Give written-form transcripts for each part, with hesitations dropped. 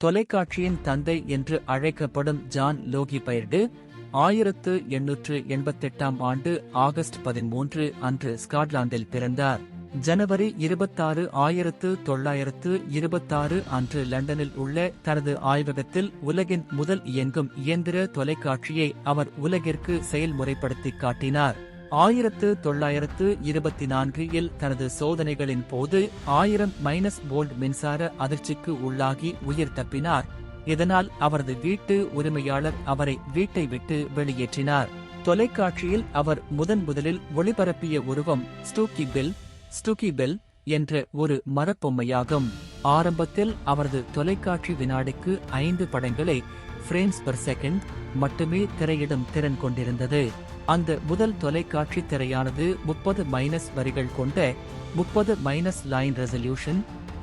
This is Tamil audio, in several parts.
தொலைக்காட்சியின் தந்தை என்று அழைக்கப்படும் ஜான் லோகி பைர்டு 1888 ஆண்டு ஆகஸ்ட் 13 அன்று ஸ்காட்லாந்தில் பிறந்தார். ஜனவரி 26, 1926 அன்று லண்டனில் உள்ள தனது ஆய்வகத்தில் உலகின் முதல் இயங்கும் இயந்திர தொலைக்காட்சியை அவர் உலகிற்கு செயல்முறைப்படுத்திக் காட்டினார். 1924 தனது சோதனைகளின் போது 1000 வோல்ட் மின்சார அதிர்ச்சிக்கு உள்ளாகி உயிர் தப்பினார். இதனால் அவரது வீட்டு உரிமையாளர் அவரை வீட்டை விட்டு வெளியேற்றினார். தொலைக்காட்சியில் அவர் முதலில் ஒளிபரப்பிய உருவம் ஸ்டூக்கி பெல் என்ற ஒரு மரப்பொம்மையாகும். ஆரம்பத்தில் அவரது தொலைக்காட்சி வினாடிக்கு 5 படங்களை frames per second மட்டுமே திரையிடும் திறன் கொண்டிருந்தது. அந்த முதல் தொலைக்காட்சி திரையானது 30- வரிகள் கொண்ட 30- லைன்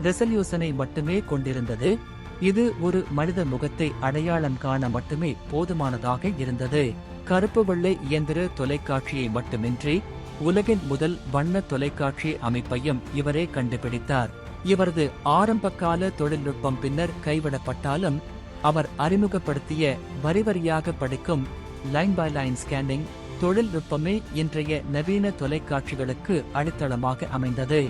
ரெசல்யூஷனை மட்டுமே கொண்டிருந்தது. இது ஒரு மனித முகத்தை அடையாளம் காண மட்டுமே போதுமானதாக இருந்தது. கருப்பு வெள்ளை இயந்திர தொலைக்காட்சியை மட்டுமின்றி உலகின் முதல் வண்ண தொலைக்காட்சி அமைப்பையும் இவரே கண்டுபிடித்தார். இவரது ஆரம்பகால தொழில்நுட்பம் பின்னர் கைவிடப்பட்டாலும் அவர் அறிமுகப்படுத்திய வரிவரியாக படிக்கும் லைன் பை லைன் ஸ்கேனிங் தொழில்நுட்பமே இன்றைய நவீன தொலைக்காட்சிகளுக்கு அடித்தளமாக அமைந்தது.